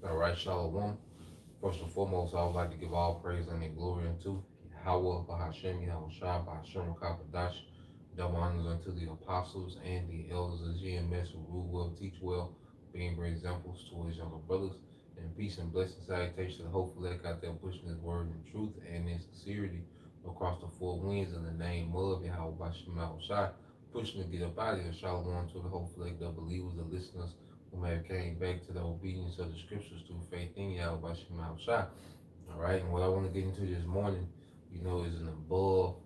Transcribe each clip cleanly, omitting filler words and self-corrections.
All right, Shalom. First and foremost, I would like to give all praise and glory unto Yahweh, Bahashem, Yahweh Shah, Bahashem, Rakapadash. Double honors unto the apostles and the elders of GMS who rule well, teach well, being great examples to his younger brothers. And peace and blessing salutation to the hopeful elect out there pushing his word in truth and in sincerity across the four winds in the name of Yahweh, Bahashem, Yahweh Shah. Pushing to get up out of here. Shalom to the hopeful elect, the believers, the listeners who may have came back to the obedience of the scriptures through faith in Yahweh Shema Shah. All right, and what I want to get into this morning, is an above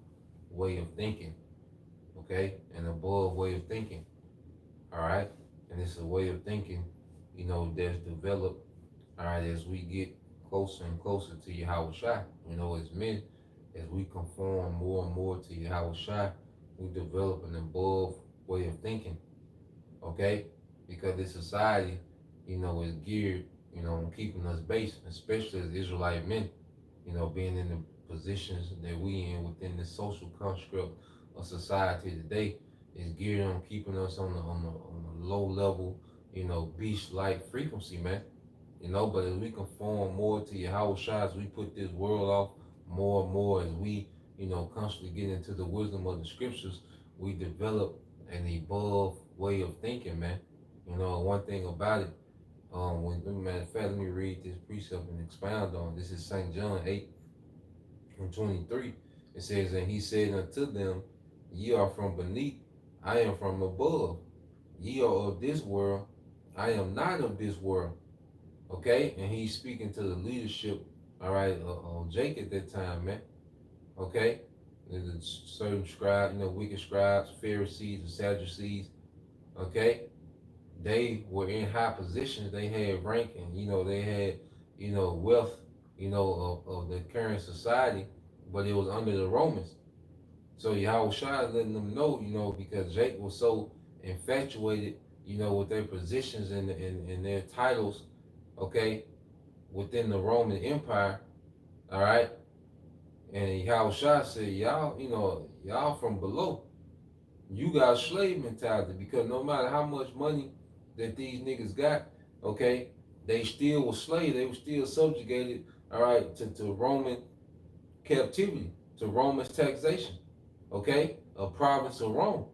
way of thinking, okay? An above way of thinking, all right? And it's a way of thinking, that's developed, all right, as we get closer and closer to Yahweh Shai. As men, as we conform more and more to Yahweh Shai, we develop an above way of thinking, okay? Because this society, is geared, on keeping us based, especially as Israelite men, being in the positions that we in within the social construct of society today is geared on keeping us on the low level, beast like frequency, man. But as we conform more to Yahweh Shai, as we put this world off more and more, as we, constantly get into the wisdom of the scriptures, we develop an above way of thinking, man. One thing about it, matter of fact, let me read this precept and expound on. This is St. John 8 and 23. It says, and he said unto them, ye are from beneath, I am from above. Ye are of this world, I am not of this world. Okay? And he's speaking to the leadership, all right, of Jake at that time, man. Okay? There's a certain scribe, wicked scribes, Pharisees, and Sadducees. Okay? They were in high positions. They had rank and, they had, wealth, of the current society, but it was under the Romans. So Yahweh Shai letting them know, because Jake was so infatuated, with their positions and their titles, okay, within the Roman Empire, all right. And Yahweh Shai said, y'all from below. You got a slave mentality because no matter how much money that these niggas got, okay, they still were slaves. They were still subjugated, all right, to Roman captivity, to Roman taxation, okay, a province of Rome.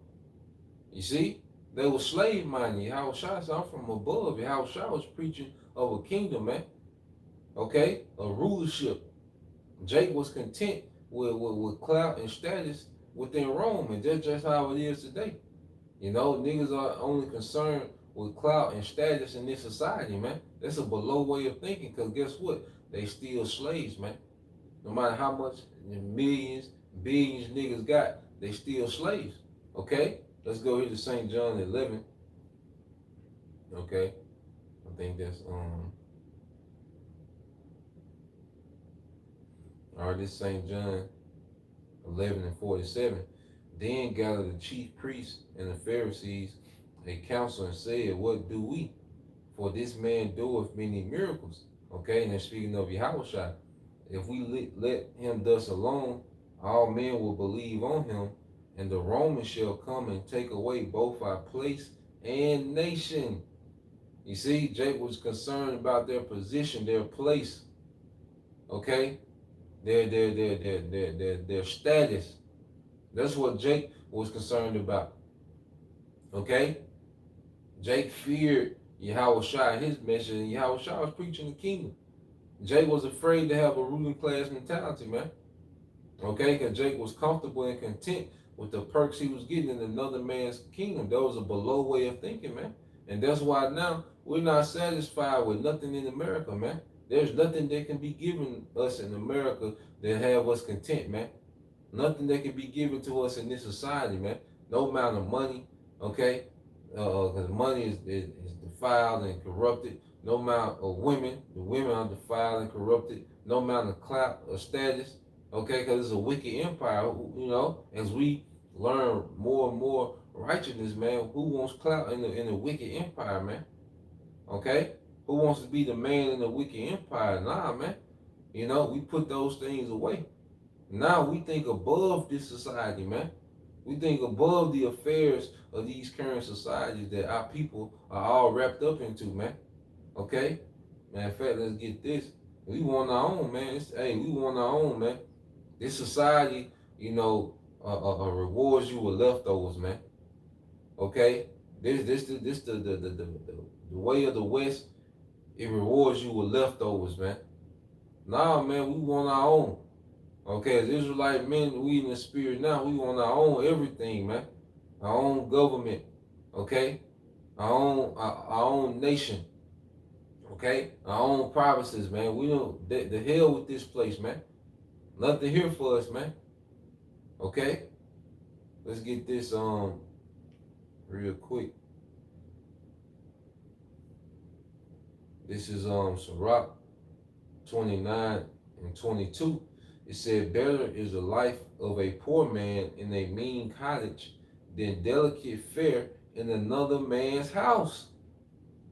You see, they were slave minded. Yahweh Shai said, I'm from above. Yahweh Shai was preaching of a kingdom, man, okay, a rulership. Jake was content with clout and status within Rome, and that's just how it is today. Niggas are only concerned with clout and status in this society, man. That's a below way of thinking, because guess what? They still slaves, man. No matter how much millions, billions niggas got, they still slaves. Okay? Let's go here to St. John 11. Okay? I think that's all right, this St. John 11 and 47. Then gathered the chief priests and the Pharisees a council and said, what do we? For this man doeth many miracles. Okay, and then speaking of Yahushua, if we let him thus alone, all men will believe on him, and the Romans shall come and take away both our place and nation. You see, Jake was concerned about their position, their place, okay, their status. That's what Jake was concerned about. Okay? Jake feared Yahweh Shai, his mission, and Yahweh Shai was preaching the kingdom. Jake was afraid to have a ruling class mentality, man. Okay? Because Jake was comfortable and content with the perks he was getting in another man's kingdom. That was a below way of thinking, man. And that's why now we're not satisfied with nothing in America, man. There's nothing that can be given us in America that have us content, man. Nothing that can be given to us in this society, man. No amount of money, okay? Because money is defiled and corrupted. No amount of women, the women are defiled and corrupted. No amount of clout or status, okay? Because it's a wicked empire, as we learn more and more righteousness, man. Who wants clout in a wicked empire, man? Okay? Who wants to be the man in a wicked empire? Nah, man. We put those things away. Now we think above this society, man. We think above the affairs of these current societies that our people are all wrapped up into, man. Okay? Matter of fact, let's get this. We want our own, man. We want our own, man. This society, rewards you with leftovers, man. Okay, the way of the West. It rewards you with leftovers, man. Nah, man, we want our own. Okay, as Israelite men, we in the spirit now. We want our own everything, man. Our own government. Okay, our own nation. Okay, our own provinces, man. We don't the hell with this place, man. Nothing here for us, man. Okay, let's get this real quick. This is Sirach 29 and 22. It said, better is the life of a poor man in a mean cottage than delicate fare in another man's house.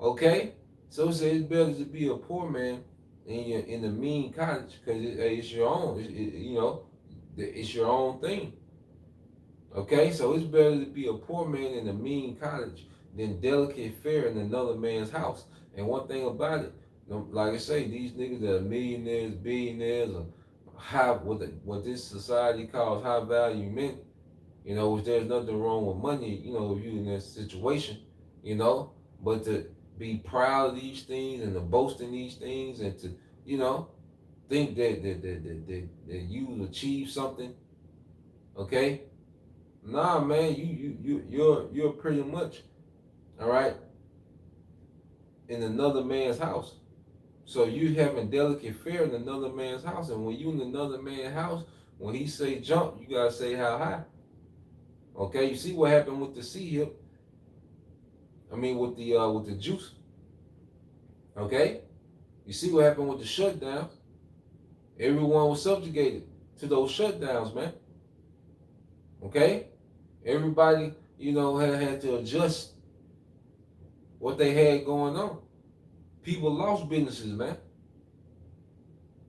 Okay? So it says it's better to be a poor man in a mean cottage because it's your own. It's your own thing. Okay? So it's better to be a poor man in a mean cottage than delicate fare in another man's house. And one thing about it, like I say, these niggas that are millionaires, billionaires, or what this society calls high value men, which there's nothing wrong with money, if you're in that situation, but to be proud of these things and to boast in these things and to, think that you achieve something, okay? Nah, man, you're pretty much, all right, in another man's house. So you having delicate fare in another man's house, and when you in another man's house, when he say jump, you gotta say how high. Okay, you see what happened with the sea hip? I mean with the juice. Okay, you see what happened with the shutdowns? Everyone was subjugated to those shutdowns, man. Okay, everybody had to adjust what they had going on. People lost businesses, man.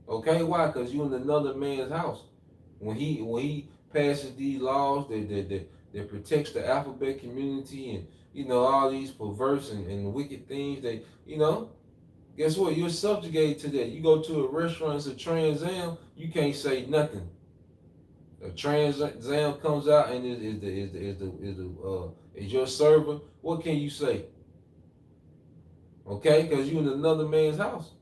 Okay, why? Because you in another man's house. When he passes these laws that protects the alphabet community and all these perverse and wicked things, guess what? You're subjugated to that. You go to a restaurant, it's a Trans Am, you can't say nothing. A Trans Am comes out and is your server. What can you say? Okay, because you're in another man's house.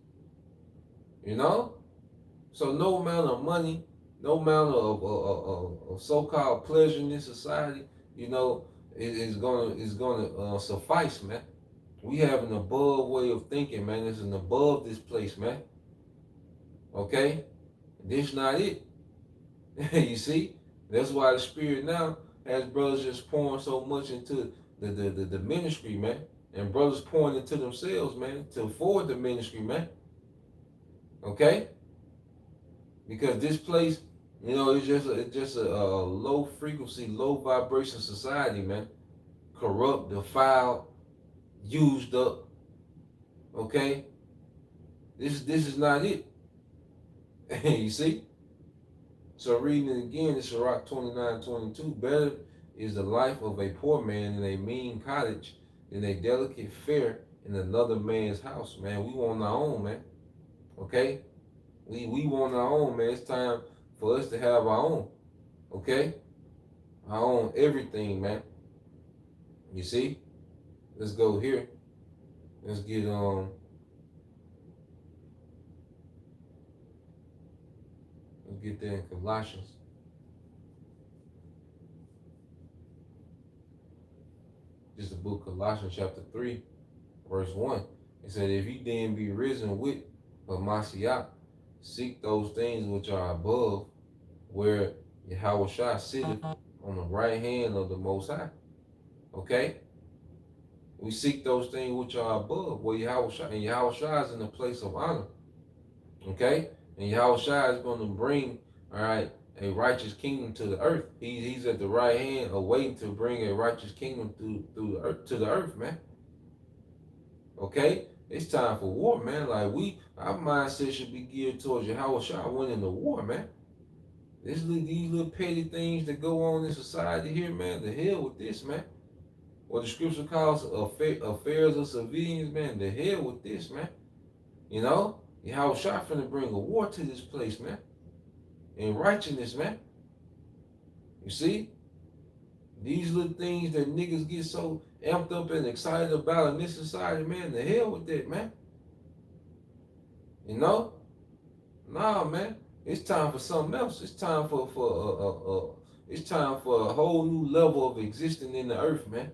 So no amount of money, no amount of so-called pleasure in this society, is gonna suffice, man. We have an above way of thinking, man. It's an above this place, man. Okay, this not it. You see, that's why the spirit now has brothers just pouring so much into the ministry, man. And brothers pouring into themselves, man, to forward the ministry, man. Okay? Because this place, it's just a low frequency, low vibration society, man. Corrupt, defiled, used up. Okay? This is not it. You see? So reading it again, it's Sirach 29:22. Better is the life of a poor man in a mean cottage than a delicate fare in another man's house, man. We want our own, man. Okay? We want our own, man. It's time for us to have our own. Okay? Our own everything, man. You see? Let's go here. Let's get let's get there in Colossians. Just the book Colossians chapter 3, verse 1. It said, if you then be risen with Mashiach, seek those things which are above, where Yahushua sitteth on the right hand of the Most High. Okay? We seek those things which are above, where Yahushua, and Yahushua is in the place of honor. Okay? And Yahushua is going to bring, all right, a righteous kingdom to the earth. He's at the right hand, awaiting to bring a righteous kingdom through the earth, to the earth, man. Okay, it's time for war, man. Like our mindset should be geared towards Yahushua winning the war, man. These little petty things that go on in society here, man. The hell with this, man. What the scripture calls affairs of civilians, man. The hell with this, man. You know, Yahweh Shai finna bring a war to this place, man. And righteousness, man. You see? These little things that niggas get so amped up and excited about in this society, man, the hell with that, man. You know? Nah, man. It's time for something else. It's time for it's time for a whole new level of existing in the earth, man.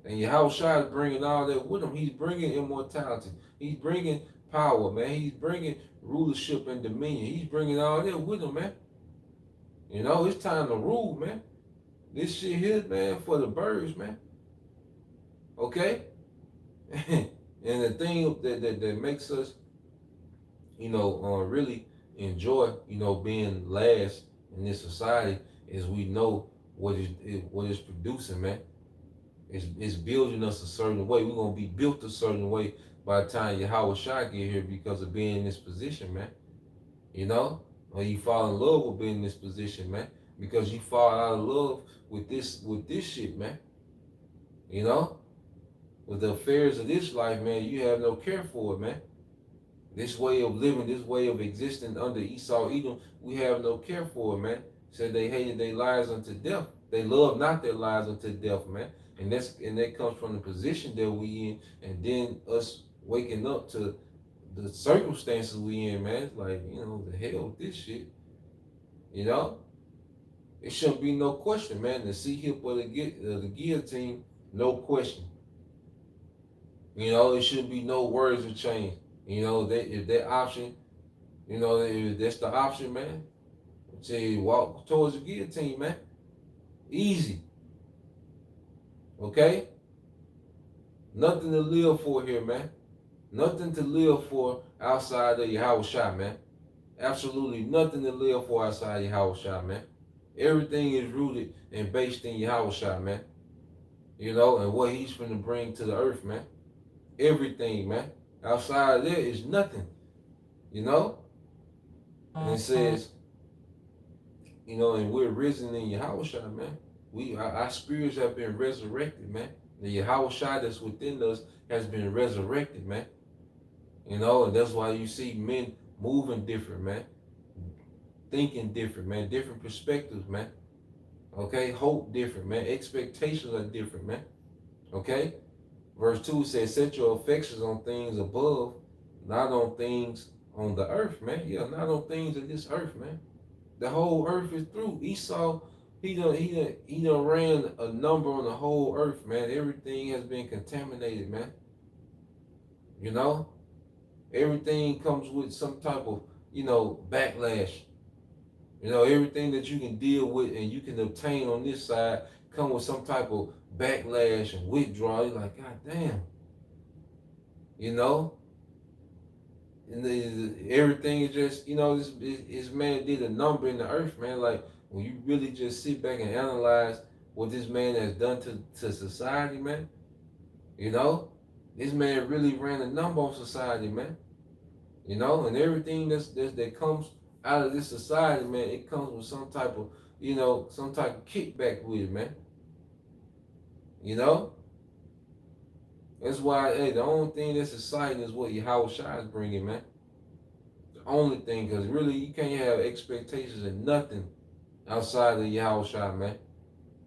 And Yahweh Shai is bringing all that with him. He's bringing immortality. He's bringing power, man. He's bringing rulership and dominion. He's bringing all that with him, man. You know, it's time to rule, man. This shit here, man, for the birds, man. Okay? And the thing that makes us, really enjoy, being last in this society is we know what is producing, man. It's building us a certain way. We're gonna be built a certain way by the time Yahweh Shai get here because of being in this position, man. You know? Or you fall in love with being in this position, man. Because you fall out of love with this shit, man. You know? With the affairs of this life, man, you have no care for it, man. This way of living, this way of existing under Esau, Edom, we have no care for it, man. Said they hated their lives unto death. They love not their lives unto death, man. And that comes from the position that we in, and then us waking up to the circumstances we in, man. It's like, the hell with this shit. You know? It shouldn't be no question, man. The C-hip or the guillotine, no question. It shouldn't be no words of change. If that option, if that's the option, man, say walk towards the guillotine, man. Easy. Okay? Nothing to live for here, man. Nothing to live for outside of Yahweh Shai, man. Absolutely nothing to live for outside Yahweh Shai, man. Everything is rooted and based in Yahweh Shai, man. And what he's finna bring to the earth, man. Everything, man. Outside of that is nothing. And it says, and we're risen in Yahweh Shai, man. Our spirits have been resurrected, man. The Yahweh Shai that's within us has been resurrected, man. And that's why you see men moving different, man. Thinking different, man. Different perspectives, man. Okay? Hope different, man. Expectations are different, man. Okay? Verse 2 says, set your affections on things above, not on things on the earth, man. Yeah, not on things of this earth, man. The whole earth is through. Esau, he done ran a number on the whole earth, man. Everything has been contaminated, man. Everything comes with some type of, backlash. Everything that you can deal with and you can obtain on this side come with some type of backlash and withdrawal. You're like, God damn. And everything is just, this man did a number in the earth, man. Like, when you really just sit back and analyze what this man has done to society, man, this man really ran a number on society, man. And everything that comes out of this society, man, it comes with some type of, some type of kickback with it, man. That's why, hey, the only thing that's exciting is what Yahweh Shai is bringing, man. The only thing, because really you can't have expectations of nothing outside of Yahweh Shai, man.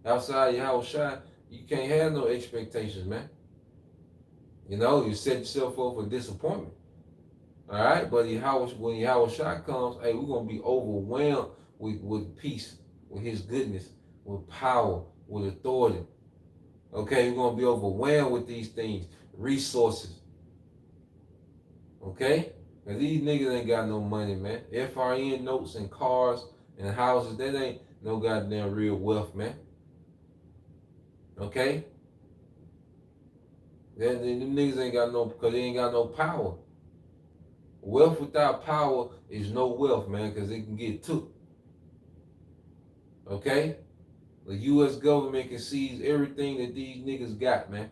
Outside Yahweh Shai, you can't have no expectations, man. You set yourself up for disappointment. All right, but when Yahweh Shai comes, hey, we're going to be overwhelmed with peace, with his goodness, with power, with authority. Okay, we're going to be overwhelmed with these things, resources. Okay? Because these niggas ain't got no money, man. FRN notes and cars and houses, that ain't no goddamn real wealth, man. Okay? Them niggas ain't got no, because they ain't got no power. Wealth without power is no wealth, man, because it can get took. Okay? The U.S. government can seize everything that these niggas got, man.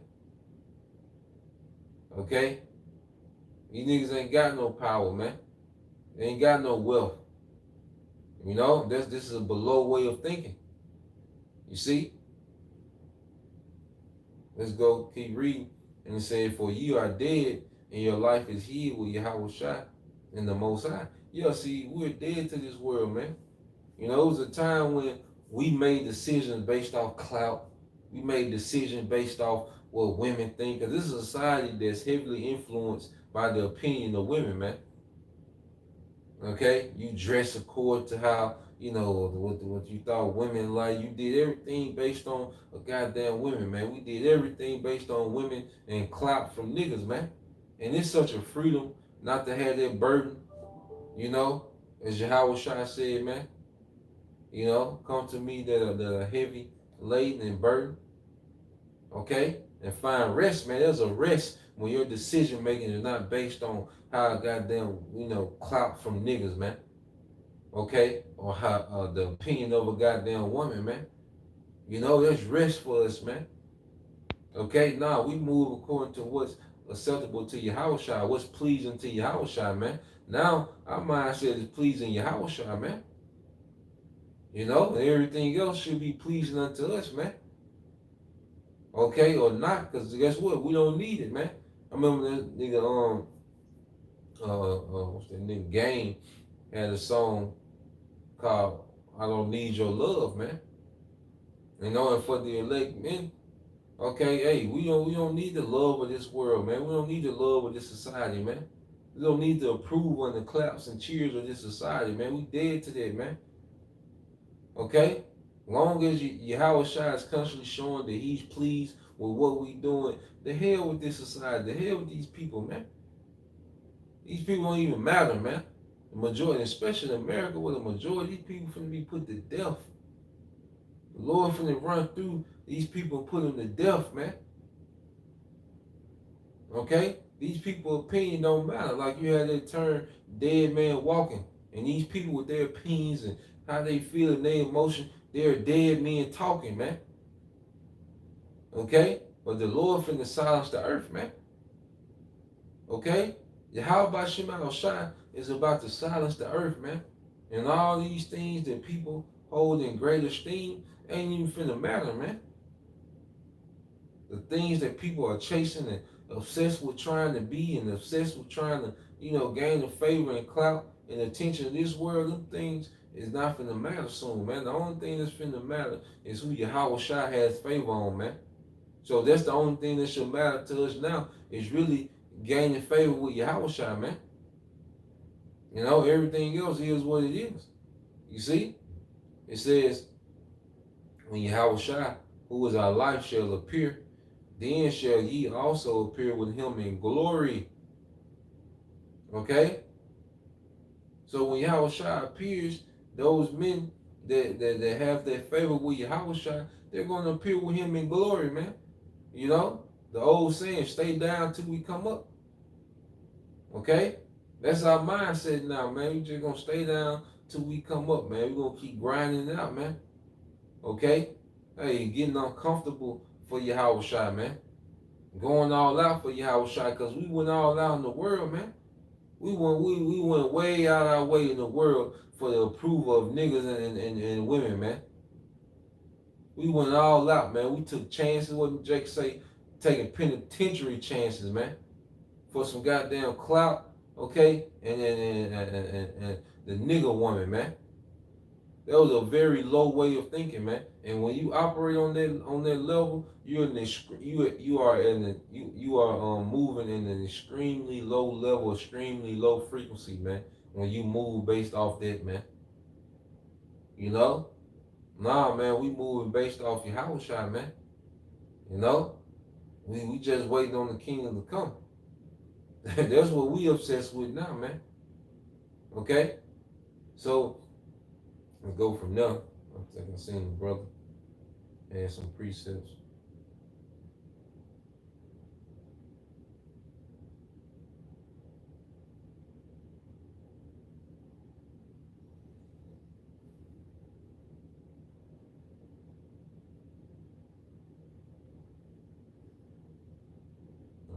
Okay? These niggas ain't got no power, man. They ain't got no wealth. This is a below way of thinking. You see? Let's go keep reading. And it said, for you are dead, and your life is hid with Yahweh Shai in the Most High. Yeah, see, we're dead to this world, man. You know, it was a time when we made decisions based off clout. We made decisions based off what women think. Because this is a society that's heavily influenced by the opinion of women, man. Okay? You dress according to how, you know, what you thought women like. You did everything based on a goddamn women, man. We did everything based on women and clout from niggas, man. And it's such a freedom not to have that burden, you know, as Yahweh Shai said, man. You know, come to me that are heavy laden and burdened, okay? And find rest, man. There's a rest when your decision making is not based on how goddamn, you know, clout from niggas, man. Okay? Or how the opinion of a goddamn woman, man. You know, there's rest for us, man. Okay? Nah, we move according to what's acceptable to Yahushua, what's pleasing to Yahushua, man. Now, our mindset is pleasing Yahushua, man. You know, and everything else should be pleasing unto us, man. Okay, or not, because guess what? We don't need it, man. I remember that nigga, what's that nigga? Game had a song called "I Don't Need Your Love," man. You know, and for the elect men, okay, hey, we don't need the love of this world, man. We don't need the love of this society, man. We don't need the approval and the claps and cheers of this society, man. We dead to that, man. Okay? Long as Yahweh Shai is constantly showing that he's pleased with what we doing, the hell with this society, the hell with these people, man. These people don't even matter, man. The majority, especially in America, where the majority of these people finna be put to death. The Lord finna run through these people and put them to death, man. Okay? These people's opinion don't matter. Like you had that term, dead man walking. And these people with their opinions and how they feel and their emotion, they're dead men talking, man. Okay? But the Lord finna silence the earth, man. Okay? How about Shema Shai is about to silence the earth, man. And all these things that people hold in great esteem ain't even finna matter, man. The things that people are chasing and obsessed with trying to be and obsessed with trying to, you know, gain the favor and clout and attention of this world, them things is not finna matter soon, man. The only thing that's finna matter is who Yahweh Shai has favor on, man. So that's the only thing that should matter to us now is really gaining favor with Yahweh Shai, man. You know, everything else is what it is. You see? It says, when Yahweh Shai, who is our life, shall appear, then shall ye also appear with him in glory. Okay? So when Yahweh Shai appears, those men that have that favor with Yahweh Shai, they're going to appear with him in glory, man. You know? The old saying, stay down till we come up. Okay? That's our mindset now, man. We just going to stay down till we come up, man. We're going to keep grinding it out, man. Okay? Hey, getting uncomfortable for Yahweh Shai, man. Going all out for Yahweh Shai, because we went all out in the world, man. We went way out our way in the world for the approval of niggas and women, man. We went all out, man. We took chances, what Jake say, taking penitentiary chances, man, for some goddamn clout, okay? And the nigga woman, man. That was a very low way of thinking, man. And when you operate on that level, you are moving in an extremely low level, extremely low frequency, man. When you move based off that, man. You know? Nah, man, we moving based off your house shot, man. You know? We just waiting on the kingdom to come. That's what we obsessed with now, man. Okay? So let's go from there. I'm thinking seeing the brother and some precepts.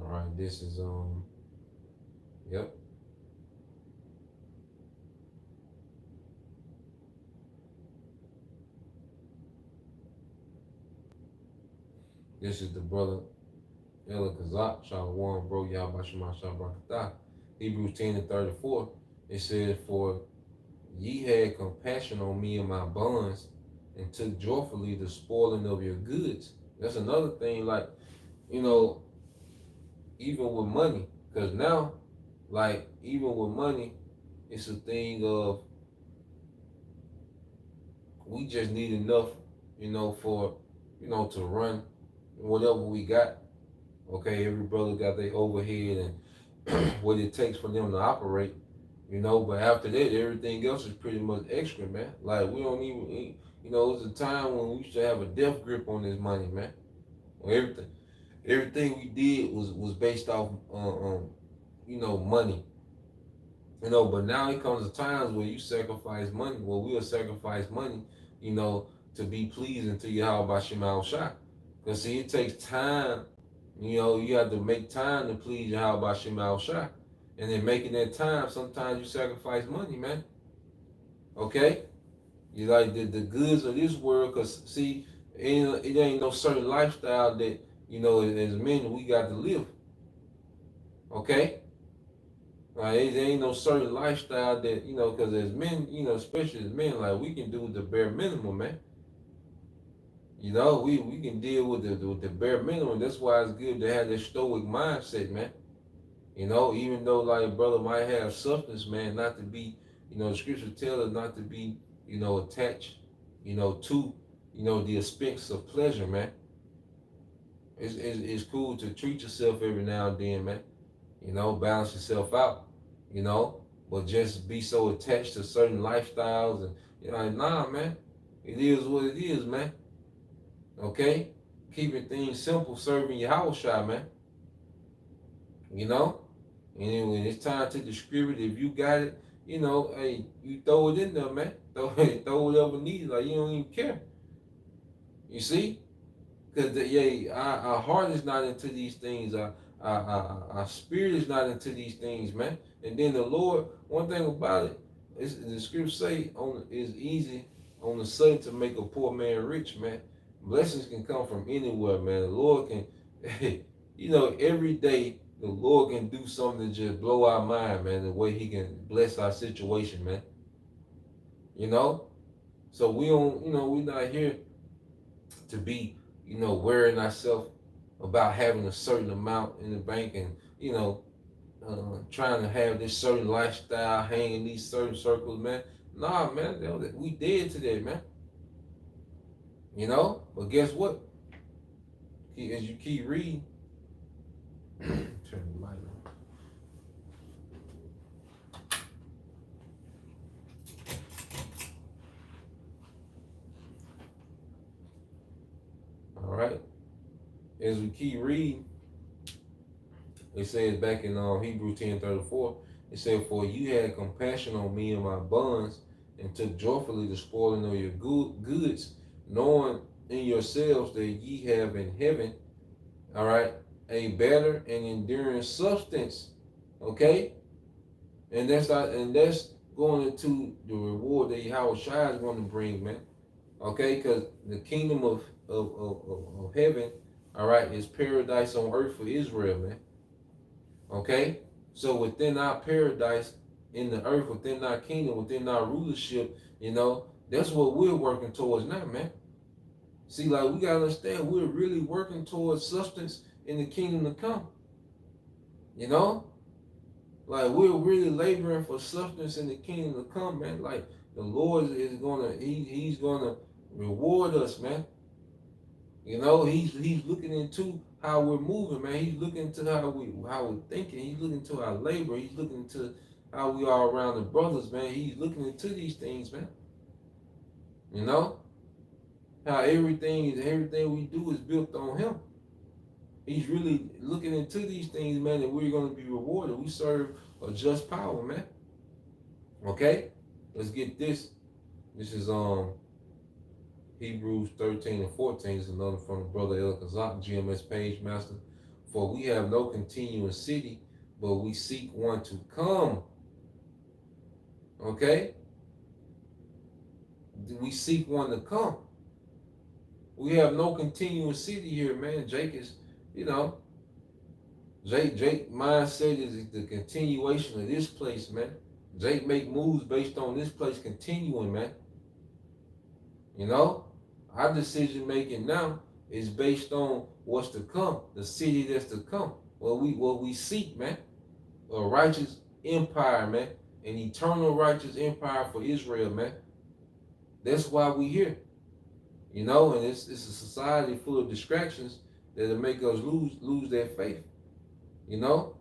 All right, this is yep. This is the brother Ella Kazak, Shalom, bro, Yabashima Shabrakata. Hebrews 10 and 34. It says, for ye had compassion on me and my bonds, and took joyfully the spoiling of your goods. That's another thing, like, you know, even with money, because now, like, even with money, it's a thing of we just need enough, for, to run whatever we got. Okay, every brother got their overhead and what it takes for them to operate, but after that, everything else is pretty much extra, man. Like, we don't even, it was a time when we used to have a death grip on this money, man. When everything we did was based off money. But now it comes to times where you sacrifice money. Well, we'll sacrifice money, to be pleasing to Yahweh Shema Shai. Because see, it takes time. You have to make time to please Yahweh Shema Shai. And then making that time, sometimes you sacrifice money, man. Okay? You like the goods of this world, because see, it ain't no certain lifestyle that, as men, we got to live. Okay? Like, it ain't no certain lifestyle that, because as men, especially as men, like, we can do the bare minimum, man. We can deal with the bare minimum. That's why it's good to have that stoic mindset, man. Even though, like, brother might have substance, man, not to be, the scripture tells us not to be, attached, to, the expense of pleasure, man. It's cool to treat yourself every now and then, man. Balance yourself out, but just be so attached to certain lifestyles and like, nah, man. It is what it is, man. Okay? Keeping things simple, serving your house shot, man. And then when it's time to distribute, if you got it, hey, you throw it in there, man. Throw whatever needed, like you don't even care. You see? Because our heart is not into these things. Our spirit is not into these things, man. And then the Lord, one thing about it, is the scripture say it's easy on the sudden to make a poor man rich, man. Blessings can come from anywhere, man. The Lord can, every day the Lord can do something to just blow our mind, man. The way He can bless our situation, man. So we don't, we're not here to be, worrying ourselves about having a certain amount in the bank and, trying to have this certain lifestyle, hang in these certain circles, man. Nah, man, we dead today, man. But guess what? As you keep reading, turn the light on. All right. As we keep reading, it says back in Hebrews 10:34, it said, for you had compassion on me and my bonds, and took joyfully the spoiling of your goods, knowing in yourselves that ye have in heaven, all right, a better and enduring substance. Okay? And that's going into the reward that Yahweh Shai is going to bring, man. Okay, because the kingdom of heaven, all right, is paradise on earth for Israel, man. Okay, so within our paradise in the earth, within our kingdom, within our rulership, that's what we're working towards now, man. See, like, we gotta understand, we're really working towards substance in the kingdom to come. Like, we're really laboring for substance in the kingdom to come, man. Like, the Lord is gonna, He's gonna reward us, man. He's looking into how we're moving, man. He's looking into how we're thinking. He's looking into our labor. He's looking into how we are around the brothers, man. He's looking into these things, man. How everything we do is built on Him. He's really looking into these things, man, and we're going to be rewarded. We serve a just power, man. Okay? Let's get this. This is Hebrews 13 and 14 is another from the brother El Kazak, GMS Page Master. For we have no continuous city, but we seek one to come. Okay? We seek one to come. We have no continuous city here, man. Jake is, Jake mindset is the continuation of this place, man. Jake make moves based on this place continuing, man. You know, our decision making now is based on what's to come, the city that's to come. What we seek, man, a righteous empire, man, an eternal righteous empire for Israel, man. That's why we here, you know. And it's a society full of distractions that'll make us lose that faith, you know.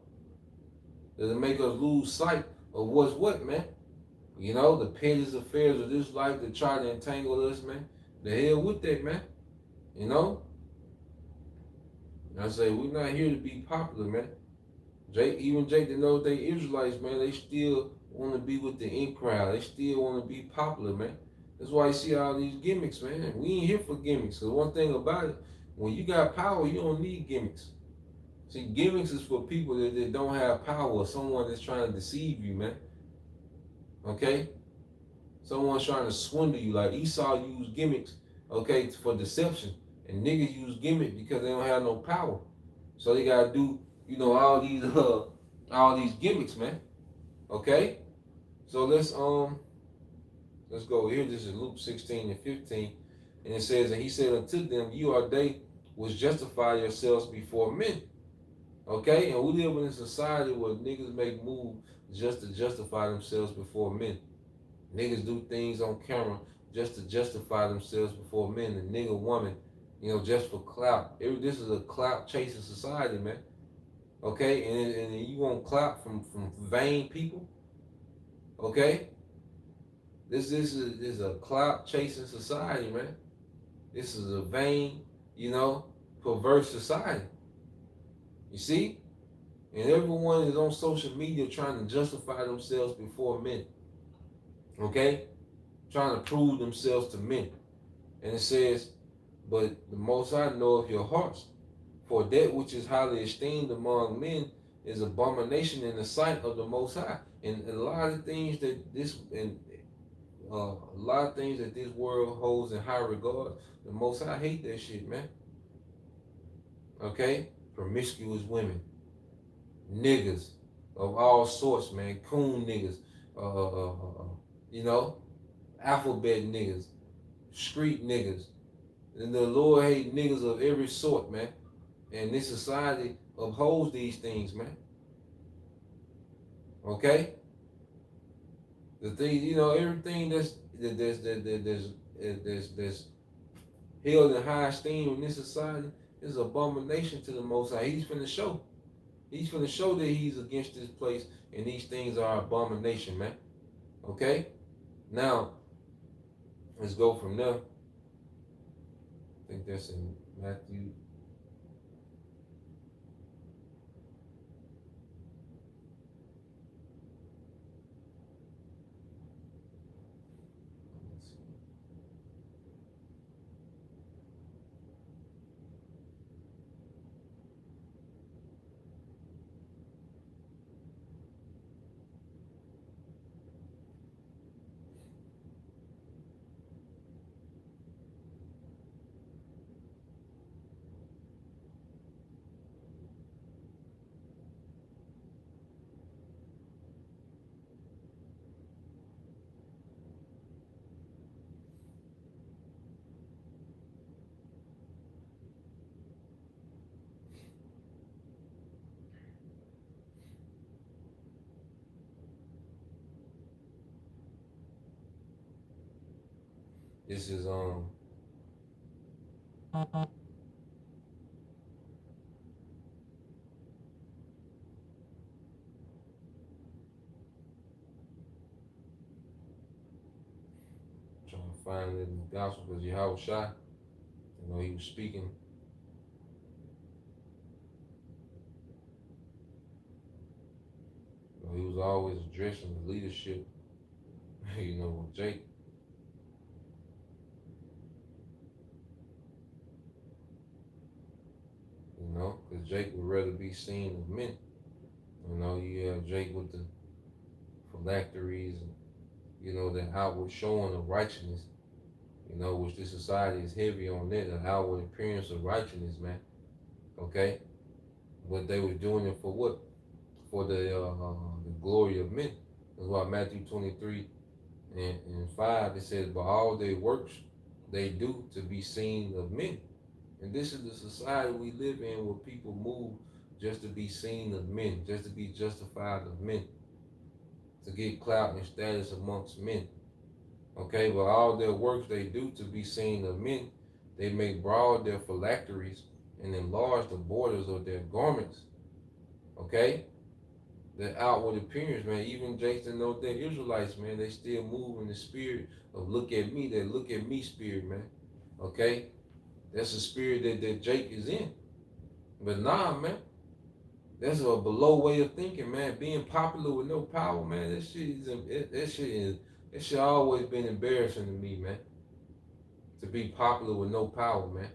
That'll make us lose sight of what's what, man. You know, the petty affairs of this life that try to entangle us, man. The hell with that, man. You know? And I say, we're not here to be popular, man. Even Jake that knows they Israelites, man, they still want to be with the in crowd. They still want to be popular, man. That's why you see all these gimmicks, man. We ain't here for gimmicks. Because one thing about it, when you got power, you don't need gimmicks. See, gimmicks is for people that don't have power, or someone that's trying to deceive you, man. Okay? Someone's trying to swindle you. Like Esau used gimmicks, okay, for deception. And niggas use gimmicks because they don't have no power. So they gotta do, you know, all these gimmicks, man. Okay? So let's go here. This is Luke 16 and 15. And it says, and he said unto them, you are they which justify yourselves before men. Okay? And we live in a society where niggas make moves just to justify themselves before men. Niggas do things on camera just to justify themselves before men. The nigga woman, you know, just for clout. This is a clout chasing society, man. Okay? And you want clout from vain people? Okay? This is a clout chasing society, man. This is a vain, you know, perverse society. You see? And everyone is on social media trying to justify themselves before men. Okay? Trying to prove themselves to men. And it says, but the Most High knoweth your hearts. For that which is highly esteemed among men is abomination in the sight of the Most High. And a lot of things that this world holds in high regard, the Most High hate that shit, man. Okay? Promiscuous women. Niggas of all sorts, man. Coon niggas. You know, alphabet niggas, street niggas. And the Lord hate niggas of every sort, man. And this society upholds these things, man. Okay? The thing, you know, everything that's held in high esteem in this society is abomination to the Most High. He's finna show. He's finna show that he's against this place, and these things are abomination, man. Okay? Now, let's go from there. I think that's in Matthew. This is trying to find it in the gospel because Yahweh Shai, you know, he was speaking. You know, he was always addressing the leadership, you know, with Jake. You know, because Jake would rather be seen with men. You know, you have Jake with the phylacteries and, you know, the outward showing of righteousness, you know, which this society is heavy on that, the outward appearance of righteousness, man. Okay? But they were doing it for what? For the glory of men. That's why Matthew 23 and 5, it says, but all their works they do to be seen of men. And this is the society we live in where people move just to be seen of men, just to be justified of men, to get clout and status amongst men. Okay, but all their works they do to be seen of men, they make broad their phylacteries and enlarge the borders of their garments. Okay? The outward appearance, man. Even Jason know that Israelites, man, they still move in the spirit of look at me, that look at me spirit, man. Okay? That's the spirit that Jake is in. But nah, man. That's a below way of thinking, man. Being popular with no power, man. That shit always been embarrassing to me, man. To be popular with no power, man.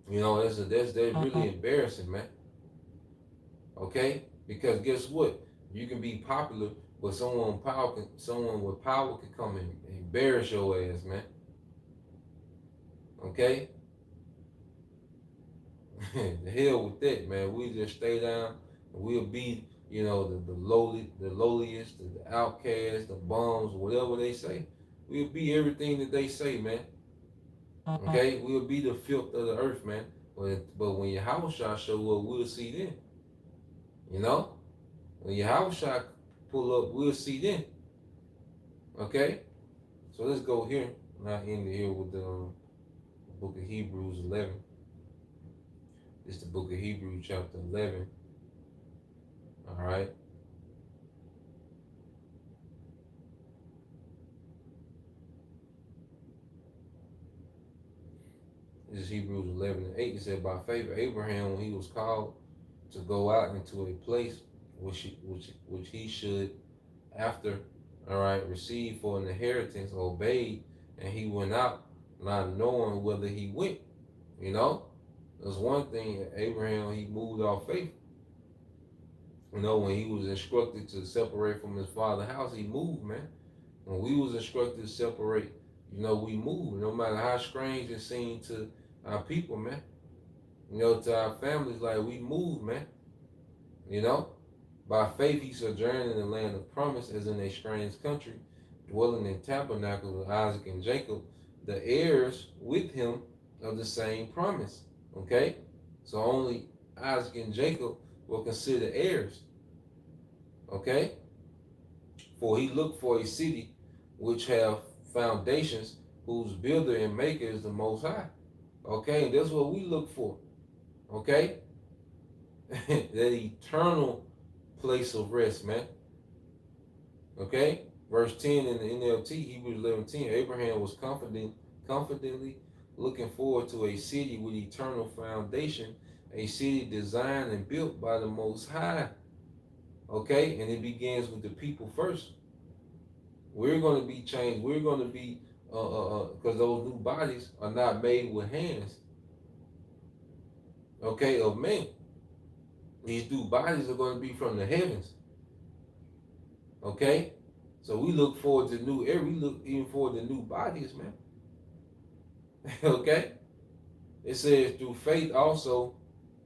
You know, that's really embarrassing, man. Okay? Because guess what? You can be popular, but someone with power can come and embarrass your ass, man. Okay? The hell with that, man. We just stay down and we'll be, you know, the lowliest, the outcasts, the bums, whatever they say. We'll be everything that they say, man. Okay? We'll be the filth of the earth, man. But when your house shot show up, we'll see then. You know? When your house shot pull up, we'll see then. Okay? So let's go here. Now end here with the book of Hebrews 11. It's the book of Hebrews chapter 11. All right. This is Hebrews 11 and 8. It said, by faith, Abraham, when he was called to go out into a place which he should after, all right, receive for an inheritance, obeyed, and he went out not knowing whether he went. You know, there's one thing, Abraham, he moved off faith. You know, when he was instructed to separate from his father's house, he moved, man. When we was instructed to separate, you know, we moved. No matter how strange it seemed to our people, man. You know, to our families, like we moved, man. You know, by faith he sojourned in the land of promise as in a strange country, dwelling in tabernacles with Isaac and Jacob, the heirs with him of the same promise. Okay? So only Isaac and Jacob were considered heirs. Okay? For he looked for a city which have foundations, whose builder and maker is the Most High. Okay? And that's what we look for. Okay? That eternal place of rest, man. Okay? Verse 10 in the NLT, Hebrews 11:10, Abraham was confidently looking forward to a city with eternal foundation, a city designed and built by the Most High. Okay? And it begins with the people first. We're going to be changed. We're going to be, because those new bodies are not made with hands, okay, of men. These new bodies are going to be from the heavens. Okay? So we look forward to new air. We look even forward to new bodies, man. Okay? It says, through faith also,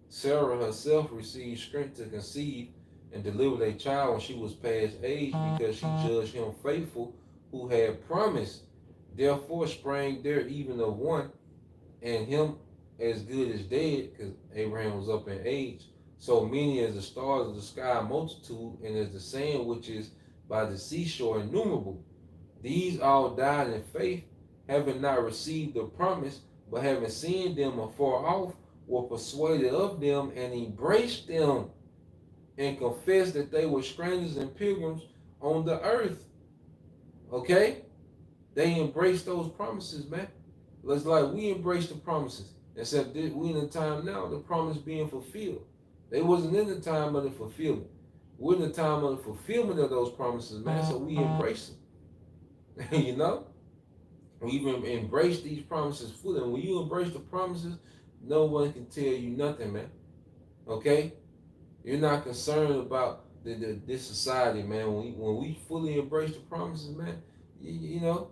Sarah herself received strength to conceive and delivered a child when she was past age, because she judged him faithful who had promised. Therefore sprang there even of one, and him as good as dead, because Abraham was up in age. So many as the stars of the sky multitude, and as the sand which is by the seashore innumerable. These all died in faith, having not received the promise, but having seen them afar off, were persuaded of them and embraced them, and confessed that they were strangers and pilgrims on the earth. Okay? They embraced those promises, man. It's like we embrace the promises, except that we in the time now, the promise being fulfilled. They wasn't in the time of the fulfillment. We're in the time of the fulfillment of those promises, man, so we embrace them. You know? We even embrace these promises fully. And when you embrace the promises, no one can tell you nothing, man. Okay? You're not concerned about this society, man. When we fully embrace the promises, man, you know,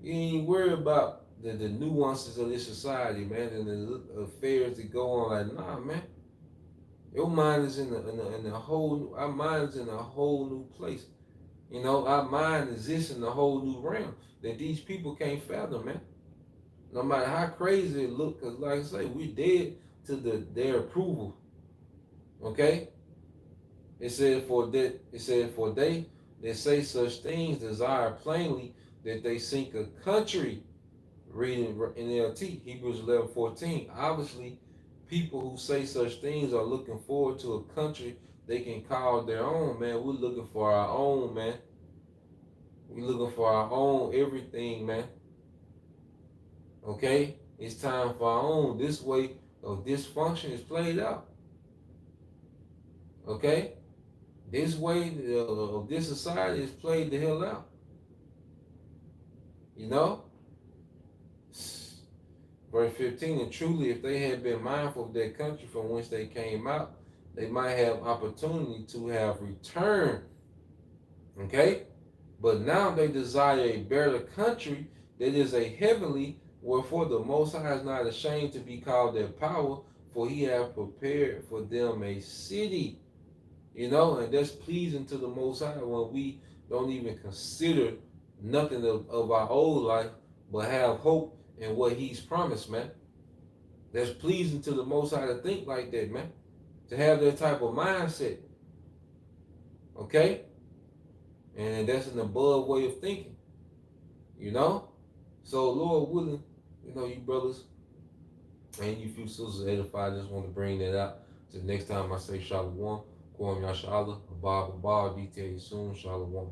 you ain't worried about the nuances of this society, man, and the affairs that go on. Like, nah, man. Your mind is in a whole. Our mind is in a whole new place. You know, our mind exists in a whole new realm that these people can't fathom, man. No matter how crazy it look, cause like I say, we dead to their approval. Okay? It said for that. It said for they say such things desire plainly that they seek a country. Reading NLT Hebrews 11:14. Obviously, people who say such things are looking forward to a country they can call their own. Man, we're looking for our own, man. We're looking for our own everything, man. Okay, it's time for our own. This way of dysfunction is played out. Okay, this way of this society is played the hell out. You know, verse 15. And truly, if they had been mindful of their country from whence they came out, they might have opportunity to have returned. Okay, but now they desire a better country that is a heavenly. Wherefore the Most High is not ashamed to be called their power, for He hath prepared for them a city. You know, and that's pleasing to the Most High when we don't even consider nothing of our old life, but have hope in what He's promised, man. That's pleasing to the Most High to think like that, man. To have that type of mindset. Okay? And that's an above way of thinking. You know? So, Lord willing, you know, you brothers and you few sisters edified, I just want to bring that out. So next time I say Shalom, Kwam Yashala, Abba, detail you soon, Shalom.